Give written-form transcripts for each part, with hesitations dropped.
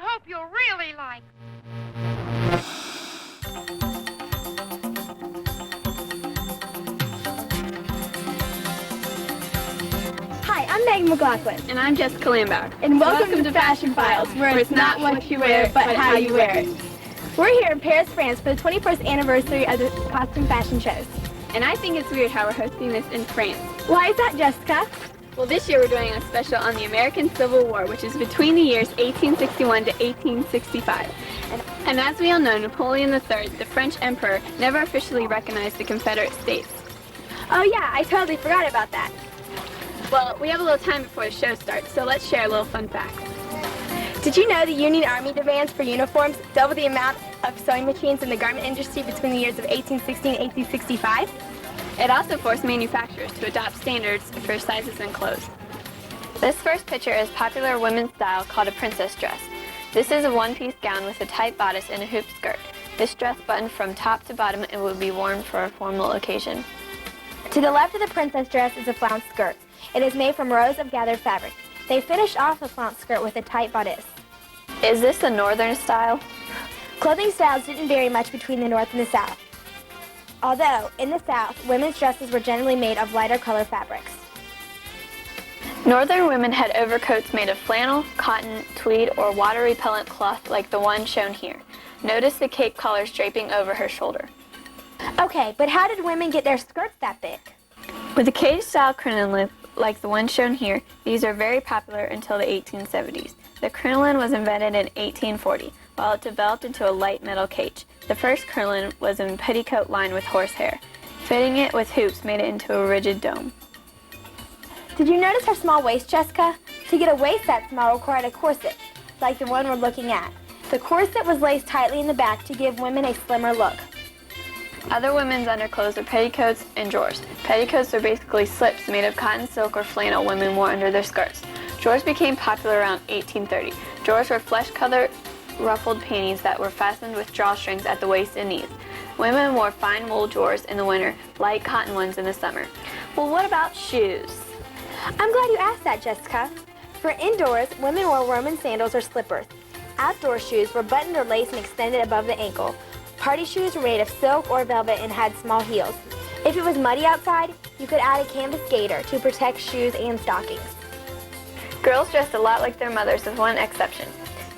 hope you'll really like. Hi, I'm Megan McLaughlin. And I'm Jessica Lambauer. And welcome to Fashion Files, where it's not what you wear, but how you wear it. We're here in Paris, France for the 21st anniversary of the costume fashion shows. And I think it's weird how we're hosting this in France. Why is that, Jessica? Well, this year we're doing a special on the American Civil War, which is between the years 1861 to 1865. And as we all know, Napoleon III, the French emperor, never officially recognized the Confederate States. Oh yeah, I totally forgot about that. Well, we have a little time before the show starts, so let's share a little fun fact. Did you know the Union Army demands for uniforms double the amount of sewing machines in the garment industry between the years of 1860 and 1865? It also forced manufacturers to adopt standards for sizes and clothes. This first picture is popular women's style called a princess dress. This is a one-piece gown with a tight bodice and a hoop skirt. This dress buttoned from top to bottom and would be worn for a formal occasion. To the left of the princess dress is a flounce skirt. It is made from rows of gathered fabric. They finished off the flounce skirt with a tight bodice. Is this the northern style? Clothing styles didn't vary much between the North and the South. Although, in the South, women's dresses were generally made of lighter color fabrics. Northern women had overcoats made of flannel, cotton, tweed, or water-repellent cloth like the one shown here. Notice the cape collars draping over her shoulder. Okay, but how did women get their skirts that big? With a cage-style crinoline like the one shown here, these are very popular until the 1870s. The crinoline was invented in 1840, while it developed into a light metal cage. The first crinoline was in petticoat lined with horsehair. Fitting it with hoops made it into a rigid dome. Did you notice her small waist, Jessica? To get a waist that small required a corset, like the one we're looking at. The corset was laced tightly in the back to give women a slimmer look. Other women's underclothes are petticoats and drawers. Petticoats are basically slips made of cotton, silk, or flannel women wore under their skirts. Drawers became popular around 1830. Drawers were flesh-colored, ruffled panties that were fastened with drawstrings at the waist and knees. Women wore fine wool drawers in the winter, light cotton ones in the summer. Well, what about shoes? I'm glad you asked that, Jessica. For indoors, women wore Roman sandals or slippers. Outdoor shoes were buttoned or laced and extended above the ankle. Party shoes were made of silk or velvet and had small heels. If it was muddy outside, you could add a canvas gaiter to protect shoes and stockings. Girls dressed a lot like their mothers with one exception.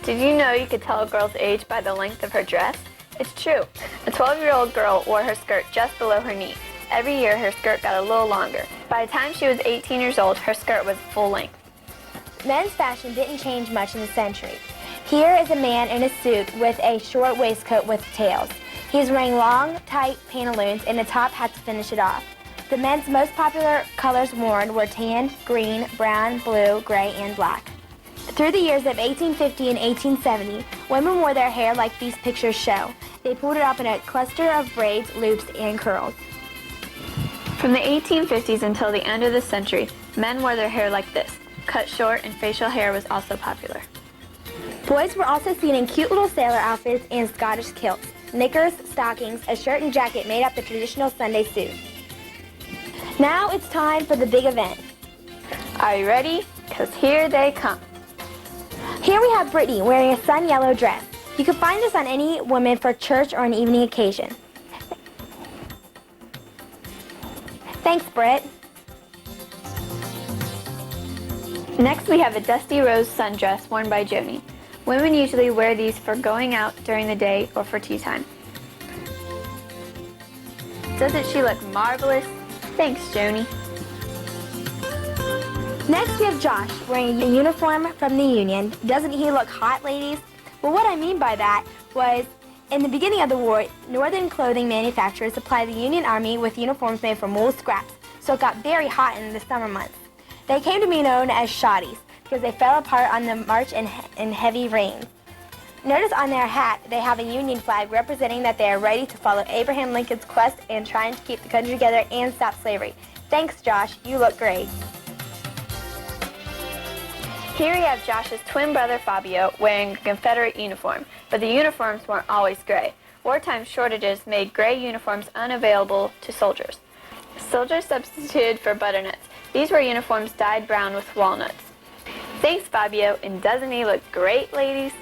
Did you know you could tell a girl's age by the length of her dress? It's true. A 12-year-old girl wore her skirt just below her knee. Every year, her skirt got a little longer. By the time she was 18 years old, her skirt was full length. Men's fashion didn't change much in the century. Here is a man in a suit with a short waistcoat with tails. He's wearing long, tight pantaloons and a top hat to finish it off. The men's most popular colors worn were tan, green, brown, blue, gray, and black. Through the years of 1850 and 1870, women wore their hair like these pictures show. They pulled it up in a cluster of braids, loops, and curls. From the 1850s until the end of the century, men wore their hair like this. Cut short and facial hair was also popular. Boys were also seen in cute little sailor outfits and Scottish kilts. Knickers, stockings, a shirt and jacket made up the traditional Sunday suit. Now it's time for the big event. Are you ready? Because here they come. Here we have Britney wearing a sun yellow dress. You can find this on any woman for church or an evening occasion. Thanks, Britt. Next we have a dusty rose sundress worn by Joanie. Women usually wear these for going out during the day or for tea time. Doesn't she look marvelous? Thanks, Joanie. Next we have Josh wearing a uniform from the Union. Doesn't he look hot, ladies? Well, what I mean by that was, in the beginning of the war, northern clothing manufacturers supplied the Union Army with uniforms made from wool scraps, so it got very hot in the summer months. They came to be known as shoddies because they fell apart on the march in heavy rains. Notice on their hat they have a Union flag representing that they are ready to follow Abraham Lincoln's quest and trying to keep the country together and stop slavery. Thanks, Josh. You look great. Here we have Josh's twin brother Fabio wearing a Confederate uniform, but the uniforms weren't always gray. Wartime shortages made gray uniforms unavailable to soldiers. Soldiers substituted for butternuts. These were uniforms dyed brown with walnuts. Thanks, Fabio, and doesn't he look great, ladies?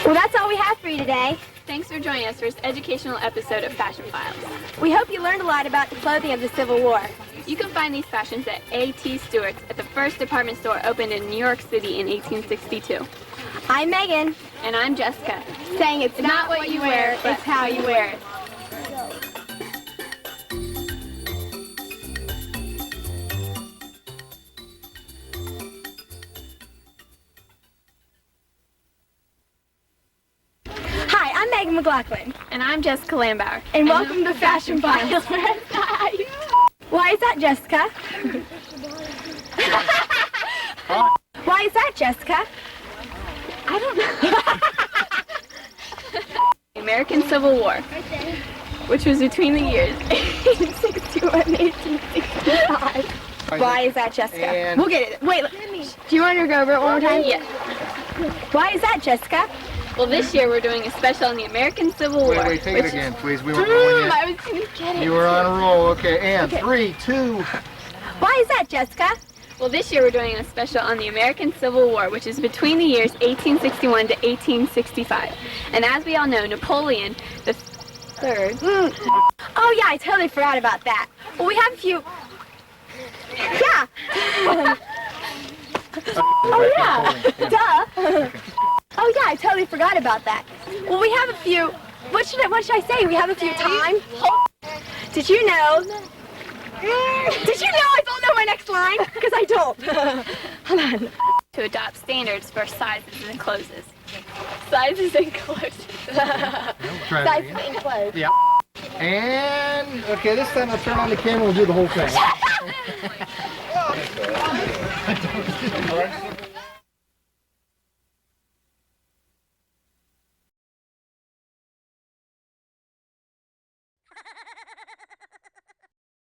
Well, that's all we have for you today. Thanks for joining us for this educational episode of Fashion Files. We hope you learned a lot about the clothing of the Civil War. You can find these fashions at A.T. Stewart's at the first department store opened in New York City in 1862. I'm Megan. And I'm Jessica. Saying it's not what you wear, it's how you wear it. Hi, I'm Megan McLaughlin. And I'm Jessica Lambauer. And welcome to Fashion Files. Why is that, Jessica? Why is that, Jessica? I don't know. The American Civil War, which was between the years 1861 and 1865. Why is that, Jessica? And- We'll get it. Wait, do you want to go over it one more time? Yeah. Why is that, Jessica? Well, this year we're doing a special on the American Civil War. Wait, take it which- again, please. We weren't rolling yet. I was going to get it. You were on a roll. Okay, and Okay. 3, 2. Why is that, Jessica? Well, this year we're doing a special on the American Civil War, which is between the years 1861 to 1865. And as we all know, Napoleon the Third. Oh, yeah, I totally forgot about that. Well, we have a few... Yeah. Oh, yeah. Duh. Oh, yeah, I totally forgot about that. Well, we have a few... What should I say? We have a few time? Did you know... Did you know I don't know my next line? Because I don't. Hold on. To adopt standards for sizes and clothes. Sizes and clothes. Sizes and clothes. Yeah. And, okay, this time I'll turn on the camera and we'll do the whole thing.